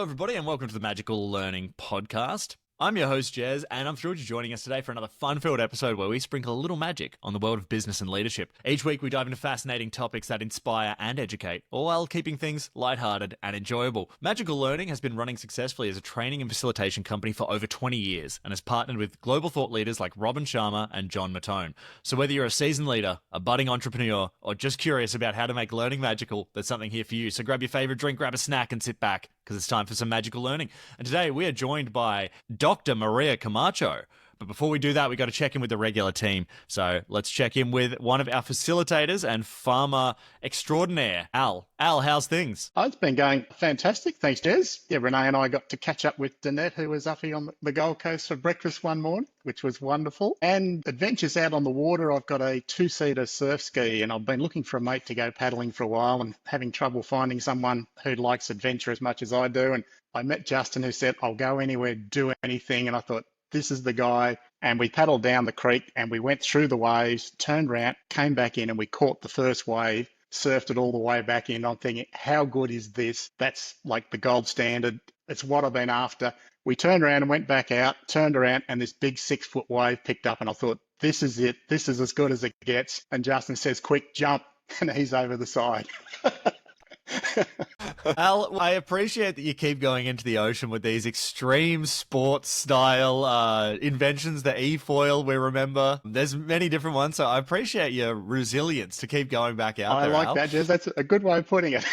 Hello, everybody, and welcome to the Magical Learning Podcast. I'm your host, Jez, and I'm thrilled you're joining us today for another fun-filled episode where we sprinkle a little magic on the world of business and leadership. Each week, we dive into fascinating topics that inspire and educate, all while keeping things lighthearted and enjoyable. Magical Learning has been running successfully as a training and facilitation company for over 20 years and has partnered with global thought leaders like Robin Sharma and John Mattone. So whether you're a seasoned leader, a budding entrepreneur, or just curious about how to make learning magical, there's something here for you. So grab your favorite drink, grab a snack, and sit back, because it's time for some magical learning. And today we are joined by Dr. Maria Camacho. But before we do that, we got to check in with the regular team. So let's check in with one of our facilitators and farmer extraordinaire, Al. Al, how's things? Oh, it's been going fantastic. Thanks, Jez. Yeah, Renee and I got to catch up with Danette, who was up here on the Gold Coast for breakfast one morning, which was wonderful. And adventures out on the water. I've got a two-seater surf ski, and I've been looking for a mate to go paddling for a while and having trouble finding someone who likes adventure as much as I do. And I met Justin, who said, I'll go anywhere, do anything. And I thought, this is the guy. And we paddled down the creek and we went through the waves, turned around, came back in, and we caught the first wave, surfed it all the way back in. I'm thinking, how good is this? That's like the gold standard. It's what I've been after. We turned around and went back out, turned around, and this big 6-foot wave picked up. And I thought, this is it. This is as good as it gets. And Justin says, quick, jump. And he's over the side. Al, I appreciate that you keep going into the ocean with these extreme sports style inventions, the e-foil we remember. There's many different ones, so I appreciate your resilience to keep going back out I there, like Al. that, Jez. That's a good way of putting it.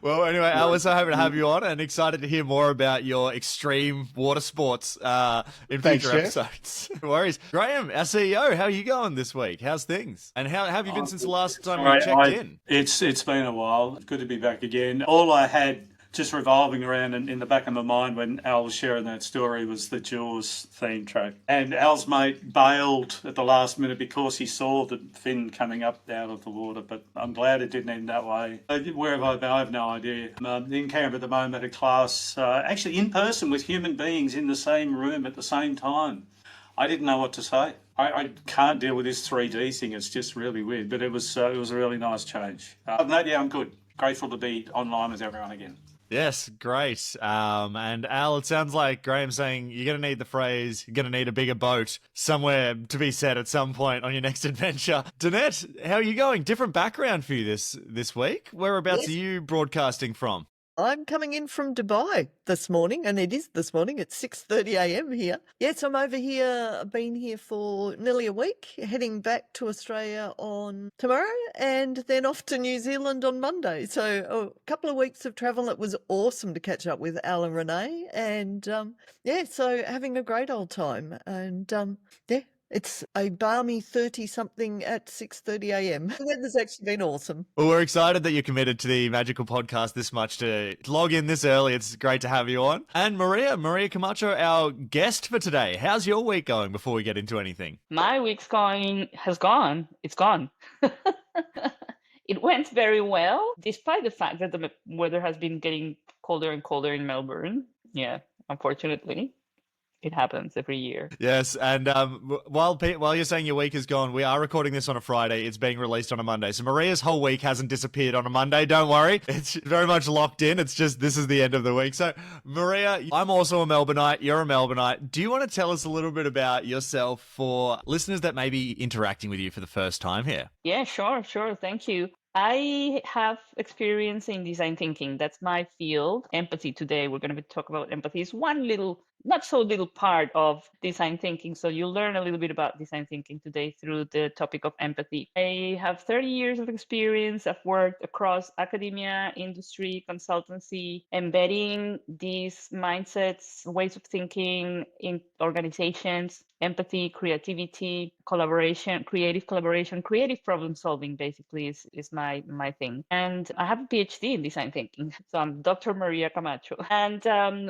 Well, anyway, Al, we're so happy to have you on and excited to hear more about your extreme water sports in Thanks, future Jeff. episodes. No worries. Graham, our CEO, how are you going this week? How's things? And how have you been since the last time we checked in? It's been a while. Good to be back again. All I had just revolving around in the back of my mind when Al was sharing that story was the Jaws theme track. And Al's mate bailed at the last minute because he saw the fin coming up out of the water. But I'm glad it didn't end that way. Wherever I've been, I have no idea. I'm in Canberra at the moment at a class, actually in person with human beings in the same room at the same time. I didn't know what to say. I can't deal with this 3D thing. It's just really weird. But it was a really nice change. Other than that, yeah, I'm good. Grateful to be online with everyone again. Yes, great. And Al, it sounds like Graham's saying you're going to need the phrase, you're going to need a bigger boat somewhere to be said at some point on your next adventure. Danette, how are you going? Different background for you this week. Whereabouts are you broadcasting from? I'm coming in from Dubai this morning, and it is this morning. It's 6:30 a.m. here. Yes, I'm over here. I've been here for nearly a week, heading back to Australia on tomorrow and then off to New Zealand on Monday. So a couple of weeks of travel. It was awesome to catch up with Al and Renee, and so having a great old time. And it's a balmy 30-something at 6:30 a.m. The weather's actually been awesome. Well, we're excited that you're committed to the Magical Podcast this much to log in this early. It's great to have you on. And Maria Camacho, our guest for today. How's your week going before we get into anything? My week's has gone. It's gone. It went very well, despite the fact that the weather has been getting colder and colder in Melbourne. Yeah, unfortunately. It happens every year. Yes, and while you're saying your week is gone, we are recording this on a Friday. It's being released on a Monday. So Maria's whole week hasn't disappeared on a Monday. Don't worry. It's very much locked in. It's just this is the end of the week. So Maria, I'm also a Melbourneite. You're a Melbourneite. Do you want to tell us a little bit about yourself for listeners that may be interacting with you for the first time here? Yeah, sure. Thank you. I have experience in design thinking. That's my field. Empathy today. We're going to talk about empathy. It's one little, not so little part of design thinking. So you'll learn a little bit about design thinking today through the topic of empathy. I have 30 years of experience. I've worked across academia, industry, consultancy, embedding these mindsets, ways of thinking in organizations, empathy, creativity, collaboration, creative problem solving basically is my thing. And I have a PhD in design thinking. So I'm Dr. Maria Camacho. And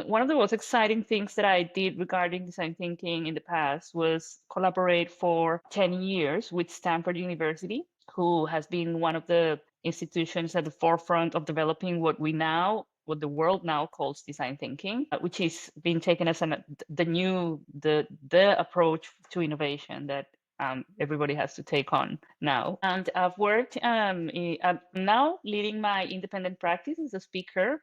one of the most exciting things that I did regarding design thinking in the past was collaborate for 10 years with Stanford University, who has been one of the institutions at the forefront of developing what the world now calls design thinking, which is being taken as the approach to innovation that everybody has to take on now. And I've worked, I'm now leading my independent practice as a speaker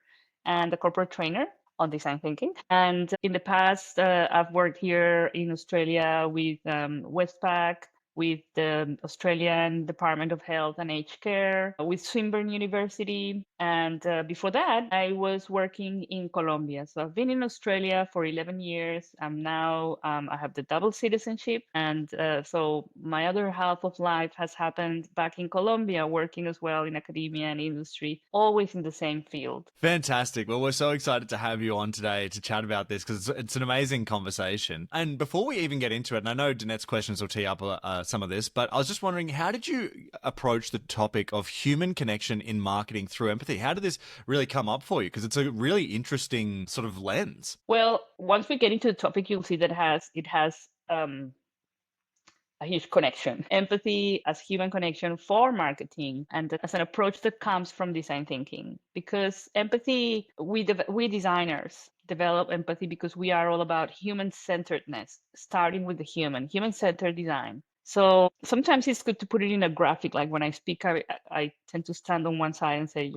and a corporate trainer on design thinking. And in the past, I've worked here in Australia with Westpac, with the Australian Department of Health and Aged Care, with Swinburne University. And before that, I was working in Colombia. So I've been in Australia for 11 years. I'm now, I have the double citizenship. And so my other half of life has happened back in Colombia, working as well in academia and industry, always in the same field. Fantastic. Well, we're so excited to have you on today to chat about this because it's an amazing conversation. And before we even get into it, and I know Danette's questions will tee up some of this, but I was just wondering, how did you approach the topic of human connection in marketing through empathy? How did this really come up for you? Because it's a really interesting sort of lens. Well, once we get into the topic, you'll see that it has a huge connection. Empathy as human connection for marketing and as an approach that comes from design thinking. Because empathy, we designers develop empathy because we are all about human-centeredness, starting with the human-centered design. So sometimes it's good to put it in a graphic. Like when I speak, I tend to stand on one side and say,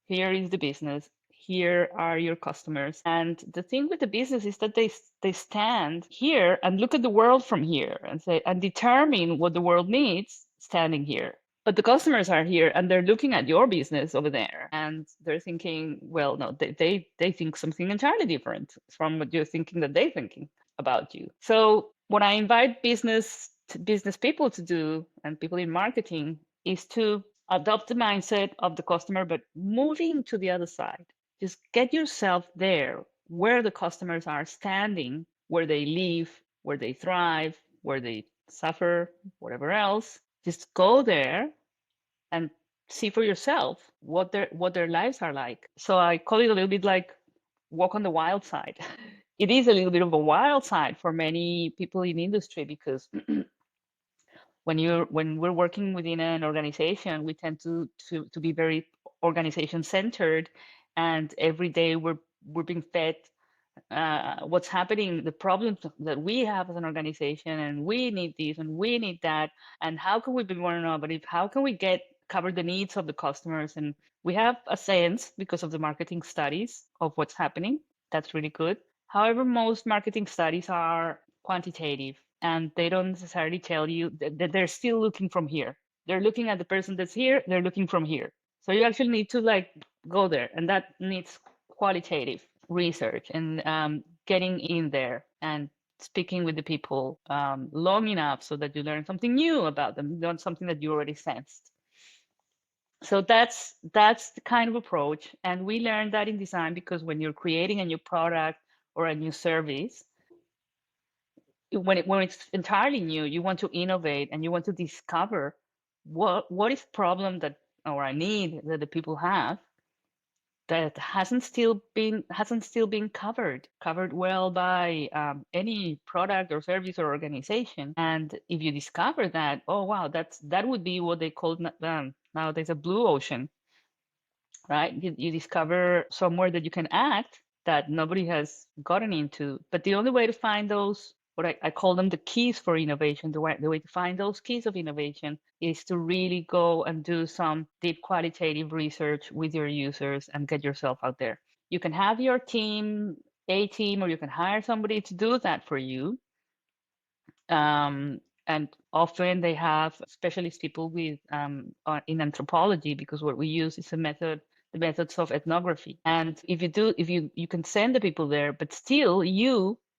here is the business. Here are your customers. And the thing with the business is that they stand here and look at the world from here and say and determine what the world needs standing here. But the customers are here and they're looking at your business over there and they're thinking, well, no, they think something entirely different from what you're thinking that they're thinking about you. So what I invite business people to do and people in marketing is to adopt the mindset of the customer, but moving to the other side. Just get yourself there where the customers are standing, where they live, where they thrive, where they suffer, whatever else. Just go there and see for yourself what their lives are like. So I call it a little bit like walk on the wild side. It is a little bit of a wild side for many people in industry because when we're working within an organization, we tend to be very organization centered, and every day we're being fed what's happening, the problems that we have as an organization, and we need this and we need that, and how can we be more innovative? How can we cover the needs of the customers? And we have a sense because of the marketing studies of what's happening. That's really good. However, most marketing studies are quantitative and they don't necessarily tell you that they're still looking from here. They're looking at the person that's here, they're looking from here. So you actually need to go there, and that needs qualitative research and getting in there and speaking with the people long enough so that you learn something new about them, not something that you already sensed. So that's the kind of approach, and we learned that in design because when you're creating a new product or a new service, when it's entirely new, you want to innovate and you want to discover what is problem that or a need that the people have that hasn't still been covered well by any product or service or organization. And if you discover that, oh wow, that would be what they call nowadays a blue ocean, right? You discover somewhere that you can act that nobody has gotten into. But the only way to find those, what I call them the keys for innovation, the way to find those keys of innovation is to really go and do some deep qualitative research with your users and get yourself out there. You can have your team, a team, or you can hire somebody to do that for you. And often they have specialist people with in anthropology, because what we use is the methods of ethnography. And if you can send the people there, but still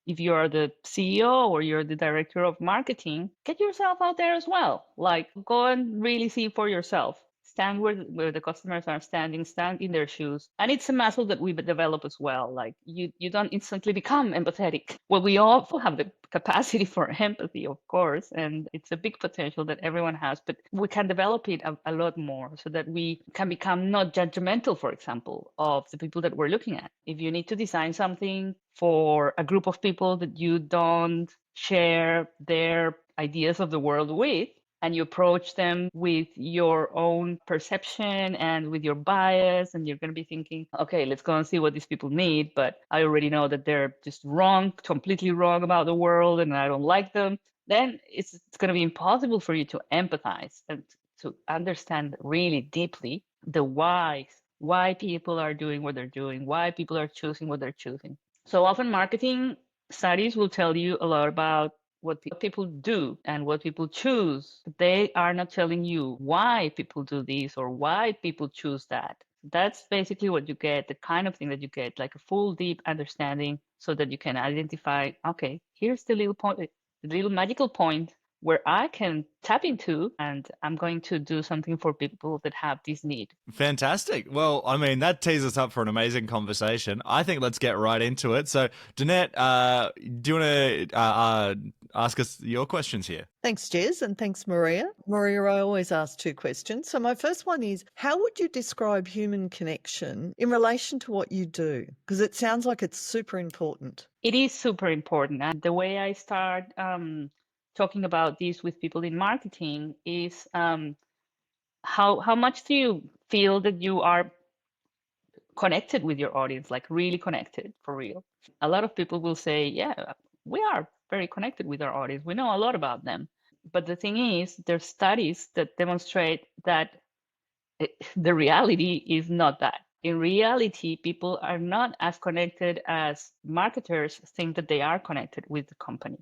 if you are the CEO or you're the director of marketing, get yourself out there as well. Like go and really see for yourself. Stand where the customers are standing, stand in their shoes. And it's a muscle that we develop as well. Like you don't instantly become empathetic. Well, we all have the capacity for empathy, of course, and it's a big potential that everyone has, but we can develop it a lot more so that we can become not judgmental, for example, of the people that we're looking at. If you need to design something for a group of people that you don't share their ideas of the world with, and you approach them with your own perception and with your bias, and you're going to be thinking, okay, let's go and see what these people need, but I already know that they're just wrong, completely wrong about the world, and I don't like them, then it's going to be impossible for you to empathize and to understand really deeply the whys why people are doing what they're doing, why people are choosing what they're choosing. So often marketing studies will tell you a lot about what people do and what people choose. They are not telling you why people do this or why people choose that. That's basically what you get, the kind of thing that you get, like a full deep understanding so that you can identify, okay, here's the little point, the little magical point where I can tap into, and I'm going to do something for people that have this need. Fantastic. Well, I mean, that tees us up for an amazing conversation. I think let's get right into it. So, Danette, do you want to ask us your questions here? Thanks, Jez, and thanks, Maria. Maria, I always ask 2 questions. So my first one is, how would you describe human connection in relation to what you do? Because it sounds like it's super important. It is super important. And the way I start talking about this with people in marketing is how much do you feel that you are connected with your audience, like really connected for real? A lot of people will say, yeah, we are very connected with our audience. We know a lot about them. But the thing is, there's studies that demonstrate that the reality is not that. In reality, people are not as connected as marketers think that they are connected with the company.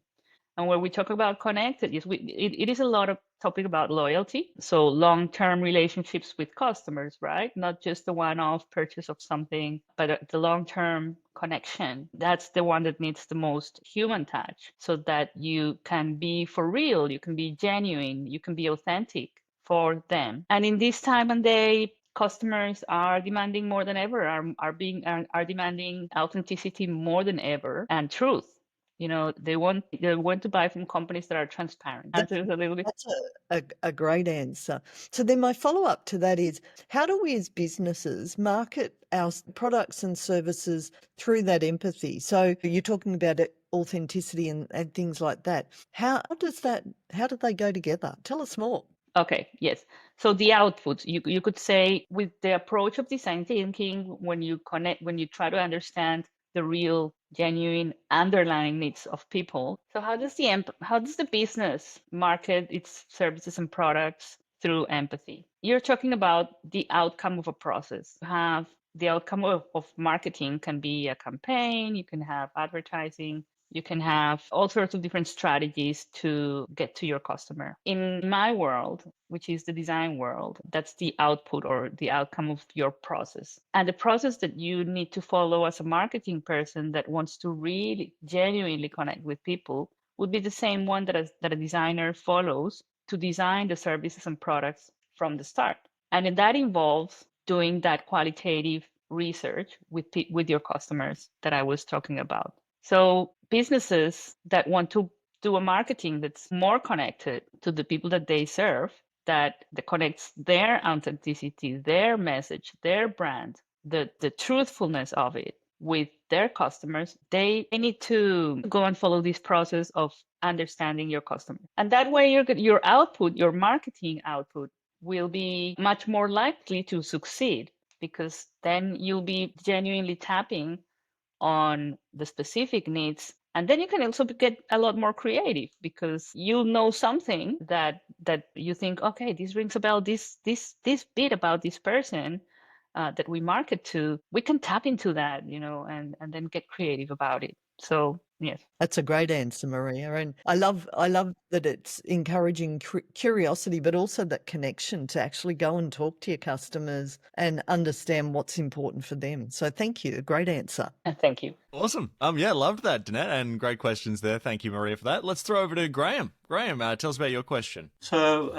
And when we talk about connected, it is a lot of topic about loyalty. So long-term relationships with customers, right? Not just the one-off purchase of something, but the long-term connection. That's the one that needs the most human touch so that you can be for real, you can be genuine, you can be authentic for them. And in this time and day, customers are demanding more than ever, are demanding authenticity more than ever, and truth. They want to buy from companies that are transparent. That's, Answers a little bit. that's a great answer. So then my follow-up to that is, how do we as businesses market our products and services through that empathy? So you're talking about authenticity and things like that. How do they go together? Tell us more. Okay, yes. So the output, you could say, with the approach of design thinking, when you try to understand the real, genuine, underlying needs of people. So how does the business market its services and products through empathy? You're talking about the outcome of a process. You have the outcome of marketing can be a campaign, you can have advertising, you can have all sorts of different strategies to get to your customer. In my world, which is the design world, that's the output or the outcome of your process. And the process that you need to follow as a marketing person that wants to really genuinely connect with people would be the same one that a designer follows to design the services and products from the start. And that involves doing that qualitative research with your customers that I was talking about. So businesses that want to do a marketing that's more connected to the people that they serve, that connects their authenticity, their message, their brand, the truthfulness of it with their customers, they need to go and follow this process of understanding your customer. And that way your output, your marketing output, will be much more likely to succeed, because then you'll be genuinely tapping on the specific needs. And then you can also get a lot more creative, because you'll know something that you think, okay, this rings a bell, this bit about this person that we market to, we can tap into that, and then get creative about it. So yes. That's a great answer, Maria. And I love that it's encouraging curiosity, but also that connection to actually go and talk to your customers and understand what's important for them. So thank you. Great answer. And thank you. Awesome. Yeah, loved that, Danette, and great questions there. Thank you, Maria, for that. Let's throw over to Graham. Graham, tell us about your question. So,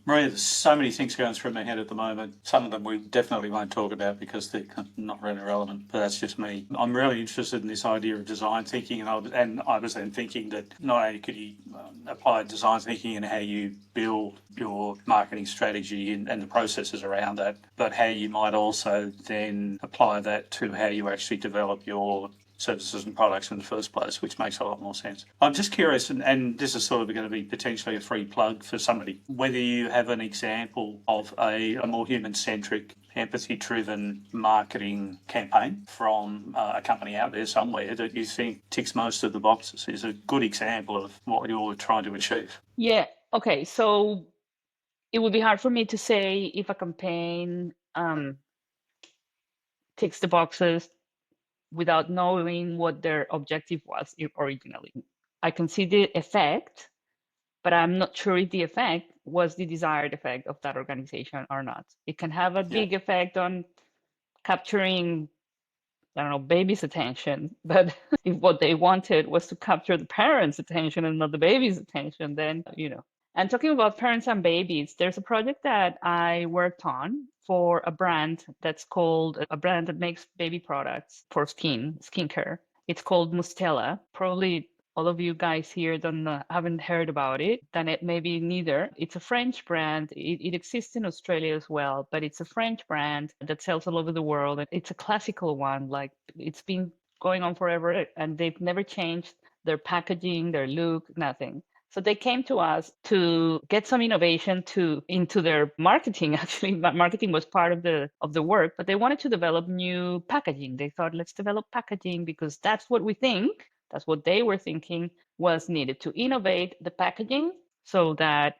Maria, there's so many things going through my head at the moment. Some of them we definitely won't talk about because they're not really relevant, but that's just me. I'm really interested in this idea of design thinking, and I was then thinking that not only could you apply design thinking in how you build your marketing strategy and the processes around that, but how you might also then apply that to how you actually develop your services and products in the first place, which makes a lot more sense. I'm just curious, and this is sort of going to be potentially a free plug for somebody, whether you have an example of a more human-centric, empathy-driven marketing campaign from a company out there somewhere that you think ticks most of the boxes, is a good example of what you're trying to achieve. Yeah. Okay. So it would be hard for me to say if a campaign ticks the boxes without knowing what their objective was originally. I can see the effect, but I'm not sure if the effect was the desired effect of that organization or not. It can have a big effect on capturing, I don't know, baby's attention, but if what they wanted was to capture the parents' attention and not the baby's attention, then, you know. And talking about parents and babies, there's a project that I worked on for a brand that's called a brand that makes baby products for skincare. It's called Mustela. Probably all of you guys here haven't heard about it, then it maybe neither. It's a French brand. It exists in Australia as well, but it's a French brand that sells all over the world. And it's a classical one, like it's been going on forever, and they've never changed their packaging, their look, nothing. So they came to us to get some innovation into their marketing. Actually, marketing was part of the work, but they wanted to develop new packaging. They thought, let's develop packaging because that's what we think. That's what they were thinking was needed to innovate the packaging so that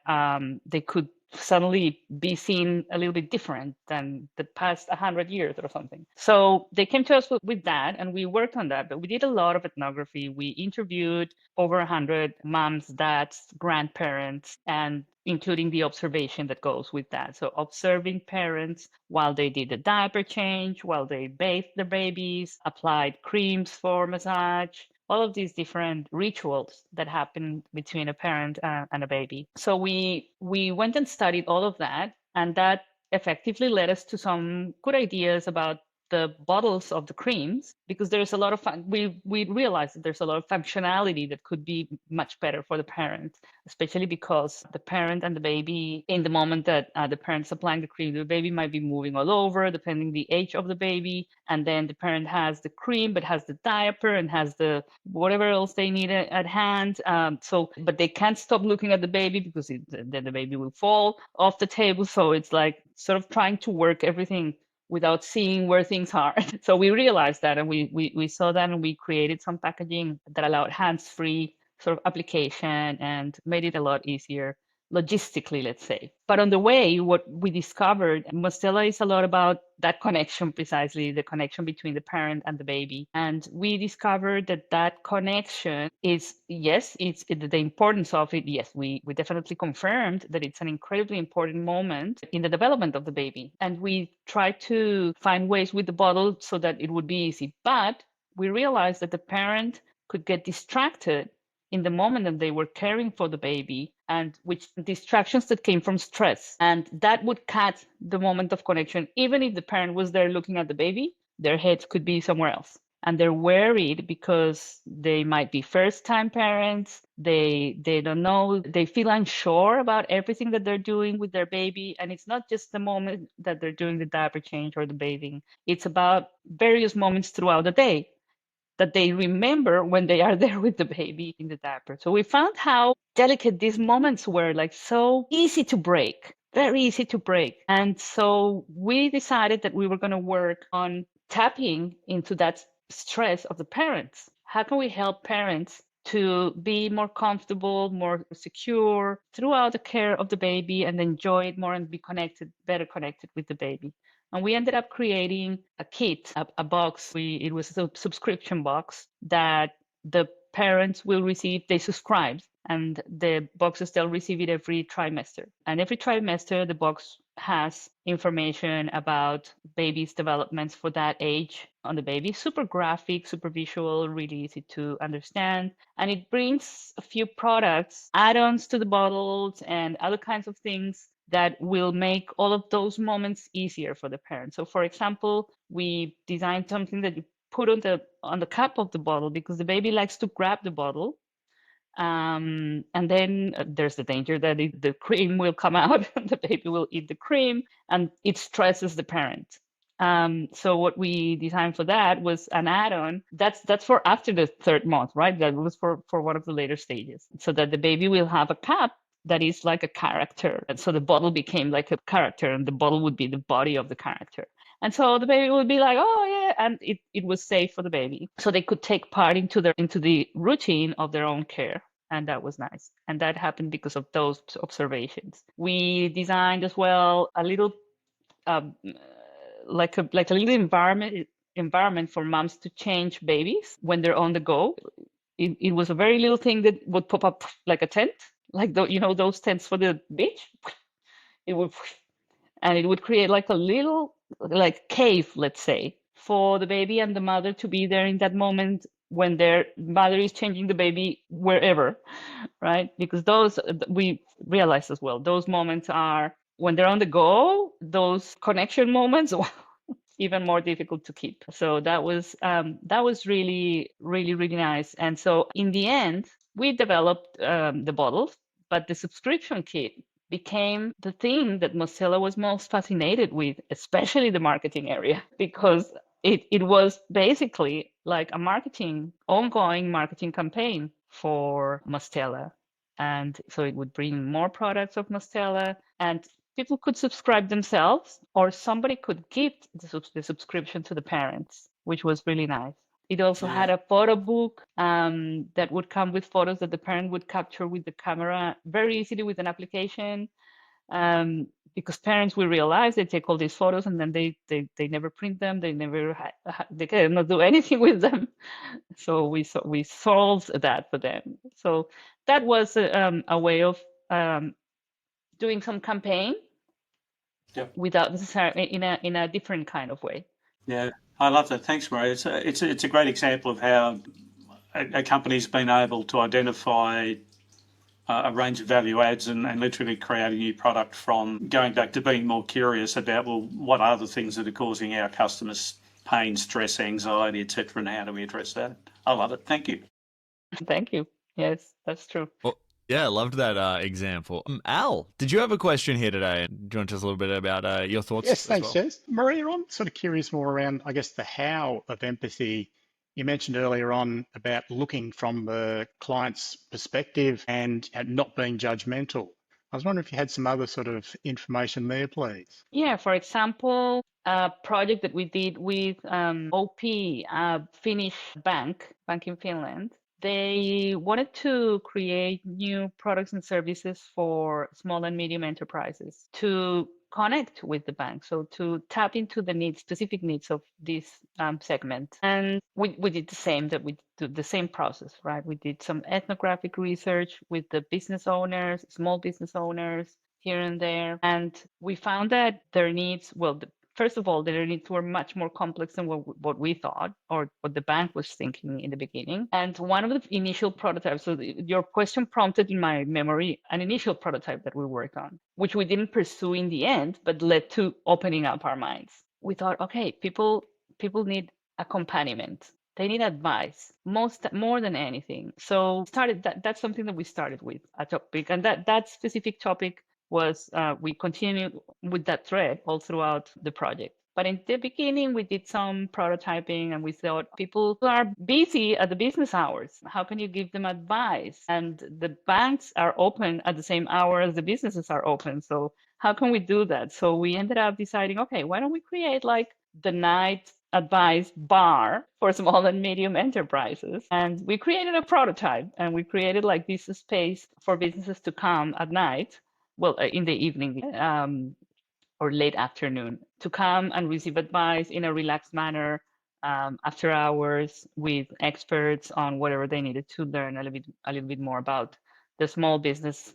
they could suddenly be seen a little bit different than the past 100 years or something. So they came to us with that, and we worked on that. But we did a lot of ethnography. We interviewed over 100 moms, dads, grandparents, and including the observation that goes with that. So observing parents while they did the diaper change, while they bathed the babies, applied creams for massage, all of these different rituals that happen between a parent and a baby. So we went and studied all of that, and that effectively led us to some good ideas about the bottles of the creams, because there's a lot of we realized that there's a lot of functionality that could be much better for the parent, especially because the parent and the baby, in the moment that the parent's applying the cream, the baby might be moving all over depending the age of the baby, and then the parent has the cream but has the diaper and has the whatever else they need at hand. But they can't stop looking at the baby because then the baby will fall off the table. So it's like sort of trying to work everything without seeing where things are. So we realized that, and we saw that, and we created some packaging that allowed hands-free sort of application and made it a lot easier logistically, let's say. But on the way, what we discovered, Mostella is a lot about that connection, precisely the connection between the parent and the baby. And we discovered that that connection is, yes, it's the importance of it. Yes, we definitely confirmed that it's an incredibly important moment in the development of the baby. And we tried to find ways with the bottle so that it would be easy. But we realized that the parent could get distracted in the moment that they were caring for the baby, and which distractions that came from stress. And that would cut the moment of connection. Even if the parent was there looking at the baby, their heads could be somewhere else. And they're worried because they might be first-time parents. They don't know. They feel unsure about everything that they're doing with their baby. And it's not just the moment that they're doing the diaper change or the bathing. It's about various moments throughout the day that they remember when they are there with the baby in the diaper. So we found how delicate these moments were, like so easy to break, very easy to break. And so we decided that we were going to work on tapping into that stress of the parents. How can we help parents to be more comfortable, more secure throughout the care of the baby and enjoy it more and be better connected with the baby? And we ended up creating a kit, a box. It was a subscription box that the parents will receive. They subscribe, and the boxes, they'll receive it every trimester. And every trimester, the box has information about baby's developments for that age on the baby. Super graphic, super visual, really easy to understand. And it brings a few products, add-ons to the bottles, and other kinds of things that will make all of those moments easier for the parent. So for example, we designed something that you put on the cap of the bottle because the baby likes to grab the bottle. And then there's the danger that the cream will come out, the baby will eat the cream, and it stresses the parent. So what we designed for that was an add-on. That's for after the third month, right? That was for one of the later stages, so that the baby will have a cap that is like a character. And so the bottle became like a character, and the bottle would be the body of the character. And so the baby would be like, oh yeah, and it was safe for the baby. So they could take part into the routine of their own care. And that was nice. And that happened because of those observations. We designed as well a little like a little environment for moms to change babies when they're on the go. It was a very little thing that would pop up like a tent, like those tents for the beach. It would, and it would create like a little like cave, let's say, for the baby and the mother to be there in that moment when their mother is changing the baby wherever, right? Because those, we realize as well, those moments are when they're on the go, those connection moments even more difficult to keep. So that was really, really, really nice. And so in the end, we developed the bottles, but the subscription kit became the thing that Mozilla was most fascinated with, especially the marketing area, because it was basically like a ongoing marketing campaign for Mostella. And so it would bring more products of Mostella, and people could subscribe themselves, or somebody could gift the subscription to the parents, which was really nice. It also had a photo book that would come with photos that the parent would capture with the camera very easily with an application. Because parents will realize they take all these photos and then they never print them. They never they cannot do anything with them. So we solved that for them. So that was a way of doing some campaign without necessarily in a different kind of way. Yeah, I love that. Thanks, Maria. It's a great example of how a company's been able to identify a range of value adds and literally create a new product from going back to being more curious about, well, what are the things that are causing our customers pain, stress, anxiety, etc., and how do we address that? I love it. Thank you. Thank you. Yes, that's true. Well, yeah, I loved that example. Al, did you have a question here today? Do you want to tell us a little bit about your thoughts Yes, as thanks, well? Jez. Maria, I'm sort of curious more around, I guess, the how of empathy. You mentioned earlier on about looking from the client's perspective and not being judgmental. I was wondering if you had some other sort of information there, please. Yeah, for example, a project that we did with OP, a Finnish bank in Finland. They wanted to create new products and services for small and medium enterprises to connect with the bank, so to tap into the needs, specific needs of this segment. And we did the same, that we did the same process, right? We did some ethnographic research with the business owners, small business owners, here and there. And we found that their needs, well, first of all, their needs were much more complex than what we thought or what the bank was thinking in the beginning. And one of the initial prototypes, so your question prompted in my memory an initial prototype that we worked on, which we didn't pursue in the end, but led to opening up our minds. We thought, okay, people need accompaniment. They need advice more than anything. So that's something that we started with, a topic, and that specific topic was we continued with that thread all throughout the project. But in the beginning, we did some prototyping and we thought people who are busy at the business hours, how can you give them advice? And the banks are open at the same hour as the businesses are open. So how can we do that? So we ended up deciding, okay, why don't we create like the night advice bar for small and medium enterprises? And we created a prototype and we created like this space for businesses to come at night, well, in the evening or late afternoon, to come and receive advice in a relaxed manner after hours with experts on whatever they needed to learn a little bit more about the small business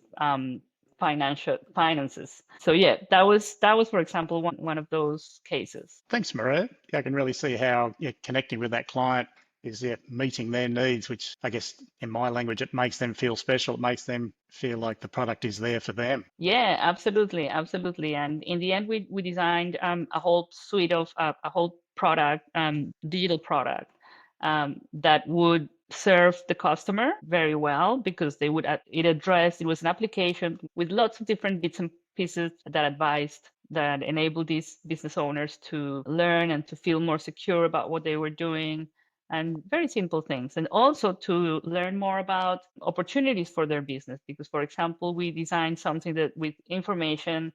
finances. So yeah, that was for example one of those cases. Thanks, Maria. I can really see how connecting with that client is meeting their needs, which I guess in my language, it makes them feel special. It makes them feel like the product is there for them. Yeah, absolutely. And in the end, we designed a whole suite of a whole product, digital product that would serve the customer very well, because it was an application with lots of different bits and pieces that enabled these business owners to learn and to feel more secure about what they were doing, and very simple things. And also to learn more about opportunities for their business, because, for example, we designed something that with information,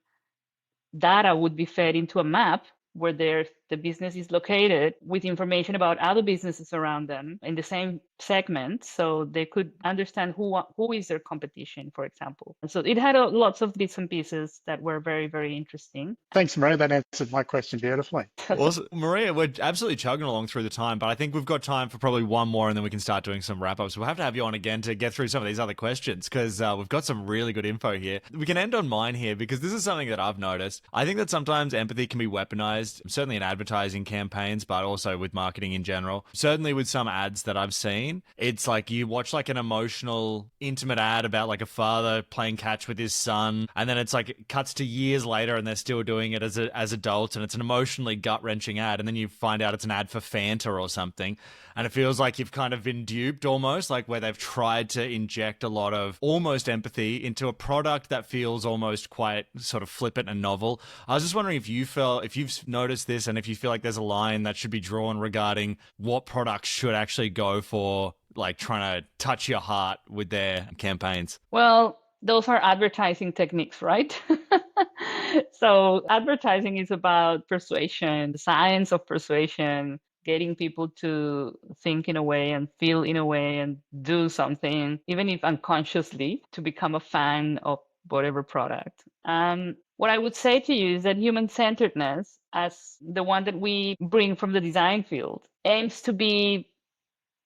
data would be fed into a map where the business is located, with information about other businesses around them in the same segment so they could understand who is their competition, for example. And so it had lots of bits and pieces that were very, very interesting. Thanks, Maria. That answered my question beautifully. Awesome. Maria, we're absolutely chugging along through the time, but I think we've got time for probably one more and then we can start doing some wrap-ups. We'll have to have you on again to get through some of these other questions because we've got some really good info here. We can end on mine here because this is something that I've noticed. I think that sometimes empathy can be weaponized, certainly in advertising campaigns, but also with marketing in general. Certainly with some ads that I've seen, it's like you watch like an emotional, intimate ad about like a father playing catch with his son, and then it's like it cuts to years later and they're still doing it as adults, and it's an emotionally gut-wrenching ad, and then you find out it's an ad for Fanta or something, and it feels like you've kind of been duped almost, like where they've tried to inject a lot of almost empathy into a product that feels almost quite sort of flippant and novel. I was just wondering if you've noticed this and if you feel like there's a line that should be drawn regarding what products should actually go for like trying to touch your heart with their campaigns. Well, those are advertising techniques, right? So advertising is about persuasion, the science of persuasion, getting people to think in a way and feel in a way and do something, even if unconsciously, to become a fan of whatever product. What I would say to you is that human-centeredness, as the one that we bring from the design field, aims to be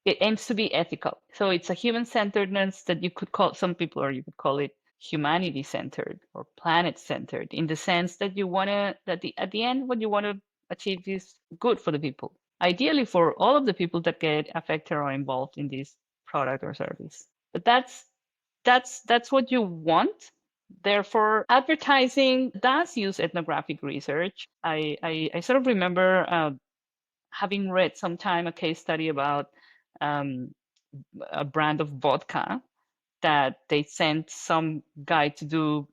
ethical. So it's a human-centeredness that you could call, some people, or you could call it humanity-centered or planet-centered, in the sense that you want to, at the end, what you want to achieve is good for the people. Ideally for all of the people that get affected or involved in this product or service. But that's what you want. Therefore, advertising does use ethnographic research. I sort of remember having read sometime a case study about a brand of vodka that they sent some guy to do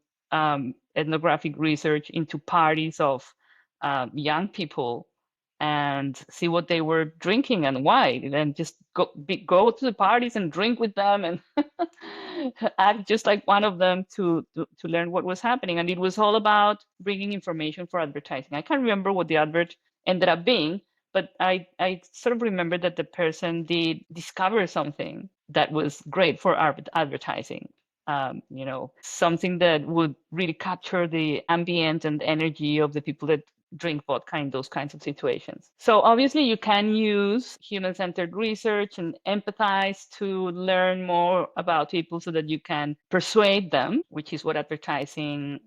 ethnographic research into parties of young people and see what they were drinking and why, and just go to the parties and drink with them and act just like one of them to learn what was happening. And it was all about bringing information for advertising. I can't remember what the advert ended up being, but I sort of remember that the person did discover something that was great for advertising. Something that would really capture the ambient and energy of the people that drink vodka in those kinds of situations. So obviously you can use human-centered research and empathize to learn more about people so that you can persuade them, which is what advertising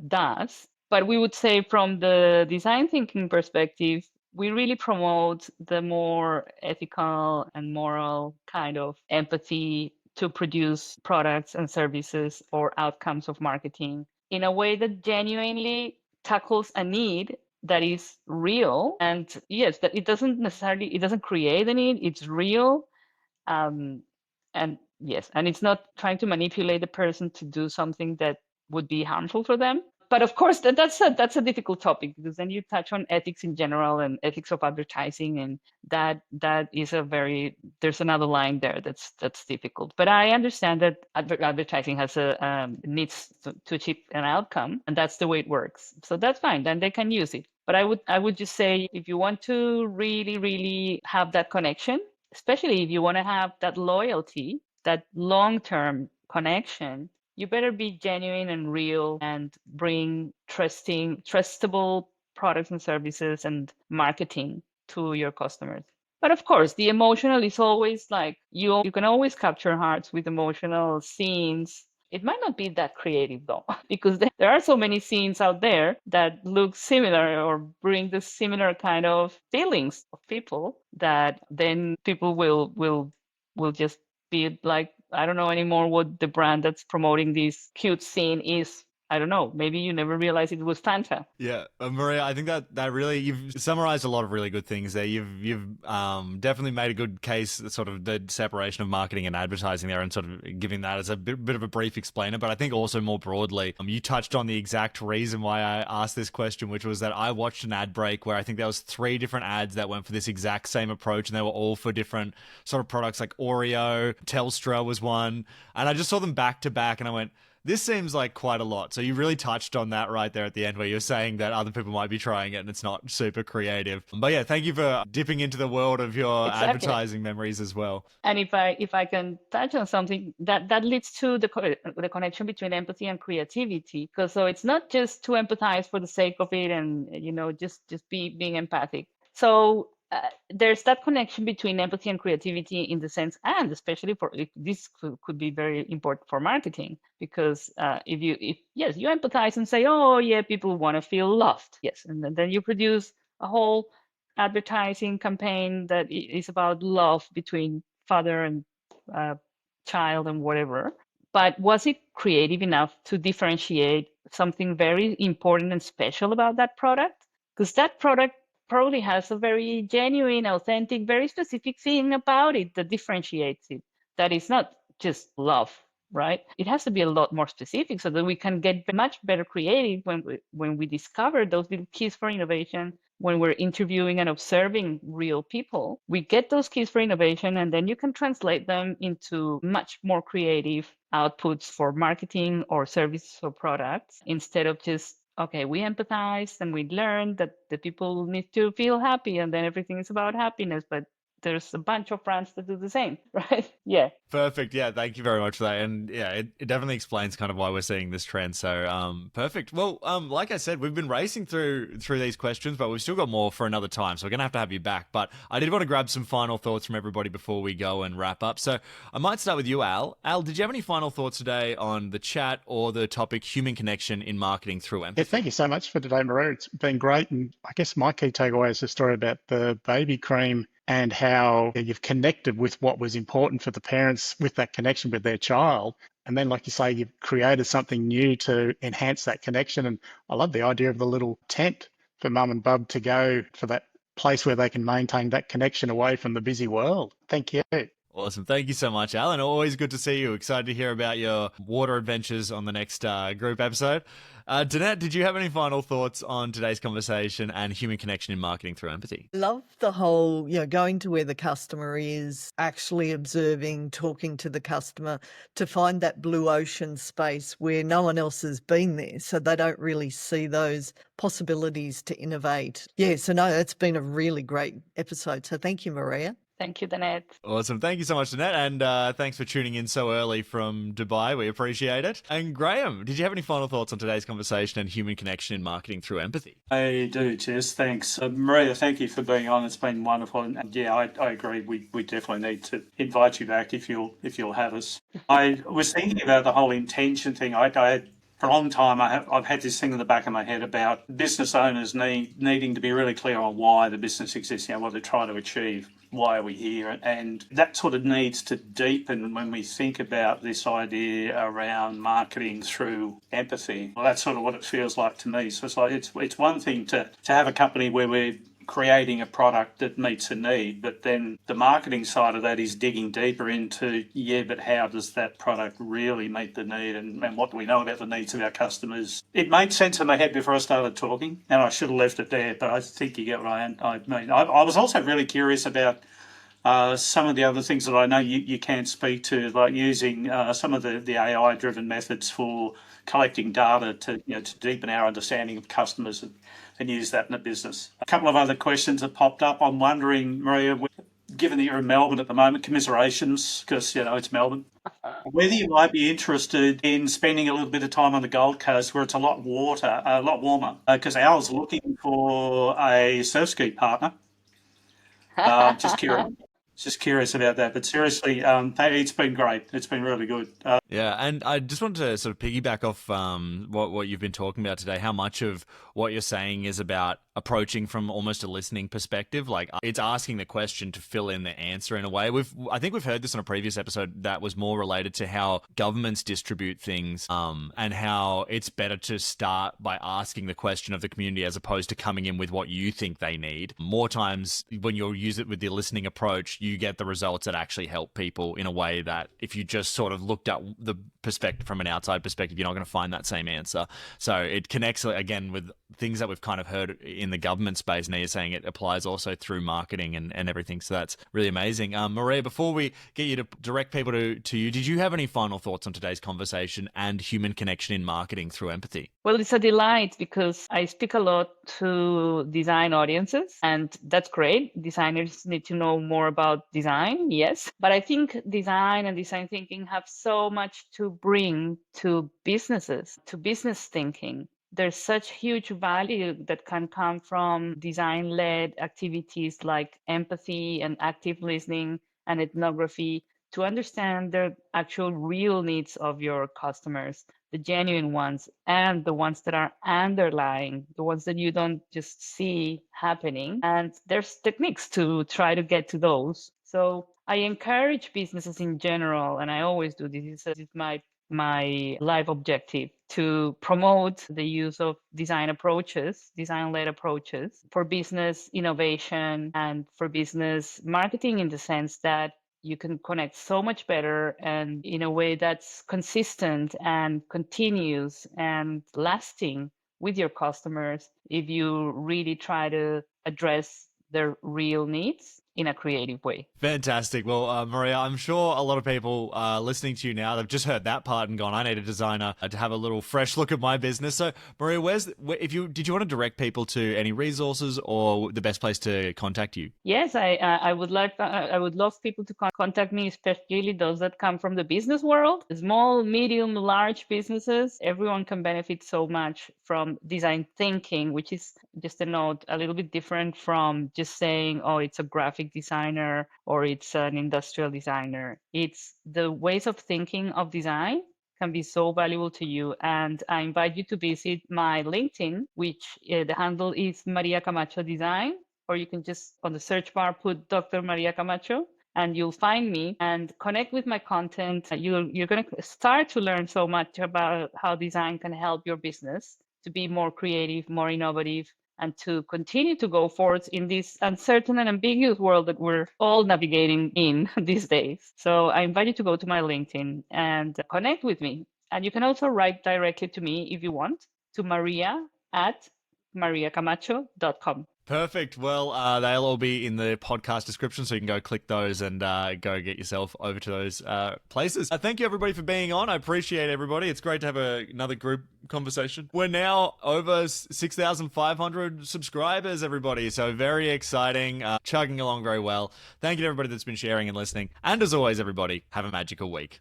does. But we would say from the design thinking perspective, we really promote the more ethical and moral kind of empathy to produce products and services or outcomes of marketing in a way that genuinely tackles a need that is real. And yes, that it doesn't create a need, it's real. And yes, and it's not trying to manipulate the person to do something that would be harmful for them. But of course, that's a difficult topic because then you touch on ethics in general and ethics of advertising, and that is there's another line there that's difficult. But I understand that advertising has needs to achieve an outcome, and that's the way it works. So that's fine. Then they can use it. But I would just say if you want to really, really have that connection, especially if you want to have that loyalty, that long-term connection, you better be genuine and real and bring trustable products and services and marketing to your customers. But of course, the emotional is always like you can always capture hearts with emotional scenes. It might not be that creative though, because there are so many scenes out there that look similar or bring the similar kind of feelings of people that then people will just be like, I don't know anymore what the brand that's promoting this cute scene is. I don't know. Maybe you never realized it was Fanta. Yeah, Maria, I think that really you've summarized a lot of really good things there. You've definitely made a good case, sort of the separation of marketing and advertising there, and sort of giving that as a bit of a brief explainer. But I think also more broadly, you touched on the exact reason why I asked this question, which was that I watched an ad break where I think there was 3 different ads that went for this exact same approach, and they were all for different sort of products like Oreo, Telstra was one, and I just saw them back to back, and I went, This seems like quite a lot. So you really touched on that right there at the end where you're saying that other people might be trying it and it's not super creative. But yeah, thank you for dipping into the world of your Exactly. advertising memories as well. And if I can touch on something that leads to the connection between empathy and creativity, because so it's not just to empathize for the sake of it and just being empathic. So there's that connection between empathy and creativity in the sense, and especially this could be very important for marketing, because if yes, you empathize and say, oh yeah, people want to feel loved, yes, and then you produce a whole advertising campaign that is about love between father and child and whatever. But was it creative enough to differentiate something very important and special about that product? Because that product probably has a very genuine, authentic, very specific thing about it that differentiates it. That is not just love, right? It has to be a lot more specific so that we can get much better creative when we discover those little keys for innovation. When we're interviewing and observing real people, we get those keys for innovation, and then you can translate them into much more creative outputs for marketing or services or products, instead of just, okay, we empathize and we learn that the people need to feel happy and then everything is about happiness, but there's a bunch of brands that do the same, right? Yeah. Perfect. Yeah, thank you very much for that. And yeah, it definitely explains kind of why we're seeing this trend. So perfect. Well, like I said, we've been racing through these questions, but we've still got more for another time. So we're gonna have you back. But I did want to grab some final thoughts from everybody before we go and wrap up. So I might start with you, Al. Al, did you have any final thoughts today on the chat or the topic human connection in marketing through empathy? Yeah, thank you so much for today, Maria. It's been great. And I guess my key takeaway is the story about the baby cream and how you've connected with what was important for the parents with that connection with their child. And then, like you say, you've created something new to enhance that connection. And I love the idea of the little tent for mum and bub to go for that place where they can maintain that connection away from the busy world. Thank you. Awesome. Thank you so much, Alan. Always good to see you. Excited to hear about your water adventures on the next group episode. Danette, did you have any final thoughts on today's conversation and human connection in marketing through empathy? Love the whole, going to where the customer is, actually observing, talking to the customer to find that blue ocean space where no one else has been there. So they don't really see those possibilities to innovate. Yeah, so no, it's been a really great episode. So thank you, Maria. Thank you, Danette. Awesome. Thank you so much, Danette. And thanks for tuning in so early from Dubai. We appreciate it. And Graham, did you have any final thoughts on today's conversation and human connection in marketing through empathy? I do, Jess. Thanks. Maria, thank you for being on. It's been wonderful. And yeah, I agree. We definitely need to invite you back if you'll have us. I was thinking about the whole intention thing. I had for a long time, I've had this thing in the back of my head about business owners needing to be really clear on why the business exists, what they're trying to achieve. Why are we here? And that sort of needs to deepen when we think about this idea around marketing through empathy. Well, that's sort of what it feels like to me. So it's like it's one thing to have a company where we're creating a product that meets a need, but then the marketing side of that is digging deeper into, but how does that product really meet the need, and what do we know about the needs of our customers? It made sense in my head before I started talking, and I should have left it there, but I think you get what I mean. I was also really curious about some of the other things that I know you can speak to, like using some of the AI-driven methods for collecting data to deepen our understanding of customers and use that in a business. A couple of other questions have popped up. I'm wondering, Maria, given that you're in Melbourne at the moment, commiserations, because it's Melbourne, whether you might be interested in spending a little bit of time on the Gold Coast where it's a lot warmer, because Al's looking for a surf ski partner. Just curious about that. But seriously, it's been great. It's been really good. Yeah, and I just wanted to sort of piggyback off what you've been talking about today, how much of what you're saying is about approaching from almost a listening perspective. Like, it's asking the question to fill in the answer in a way. I think we've heard this on a previous episode that was more related to how governments distribute things, and how it's better to start by asking the question of the community as opposed to coming in with what you think they need. More times when you use it with the listening approach, you get the results that actually help people in a way that if you just sort of looked at the perspective, from an outside perspective, you're not going to find that same answer. So it connects again with things that we've kind of heard in the government space. Now you're saying it applies also through marketing and everything. So that's really amazing. Maria, before we get you to direct people to you, did you have any final thoughts on today's conversation and human connection in marketing through empathy? Well, it's a delight because I speak a lot to design audiences, and that's great. Designers need to know more about design, yes. But I think design and design thinking have so much to bring to businesses, to business thinking. There's such huge value that can come from design-led activities like empathy and active listening and ethnography to understand the actual real needs of your customers, the genuine ones, and the ones that are underlying, the ones that you don't just see happening. And there's techniques to try to get to those. So I encourage businesses in general, and I always do this, is my life objective, to promote the use of design-led approaches for business innovation and for business marketing, in the sense that you can connect so much better and in a way that's consistent and continuous and lasting with your customers if you really try to address their real needs in a creative way. Fantastic. Well, Maria, I'm sure a lot of people listening to you now, they've just heard that part and gone, I need a designer to have a little fresh look at my business. So, Maria, did you want to direct people to any resources or the best place to contact you? Yes, I would love people to contact me, especially those that come from the business world. Small, medium, large businesses, everyone can benefit so much from design thinking, which is, just a note, a little bit different from just saying, oh, it's a graphic designer or it's an industrial designer. It's the ways of thinking of design can be so valuable to you. And I invite you to visit my LinkedIn, which the handle is Maria Camacho Design, or you can just on the search bar put Dr. Maria Camacho and you'll find me and connect with my content. You're going to start to learn so much about how design can help your business to be more creative, more innovative, and to continue to go forward in this uncertain and ambiguous world that we're all navigating in these days. So I invite you to go to my LinkedIn and connect with me. And you can also write directly to me if you want, to maria@mariacamacho.com. Perfect. Well, they'll all be in the podcast description, so you can go click those and go get yourself over to those places. Thank you, everybody, for being on. I appreciate everybody. It's great to have another group conversation. We're now over 6,500 subscribers, everybody, so very exciting. Chugging along very well. Thank you to everybody that's been sharing and listening. And as always, everybody, have a magical week.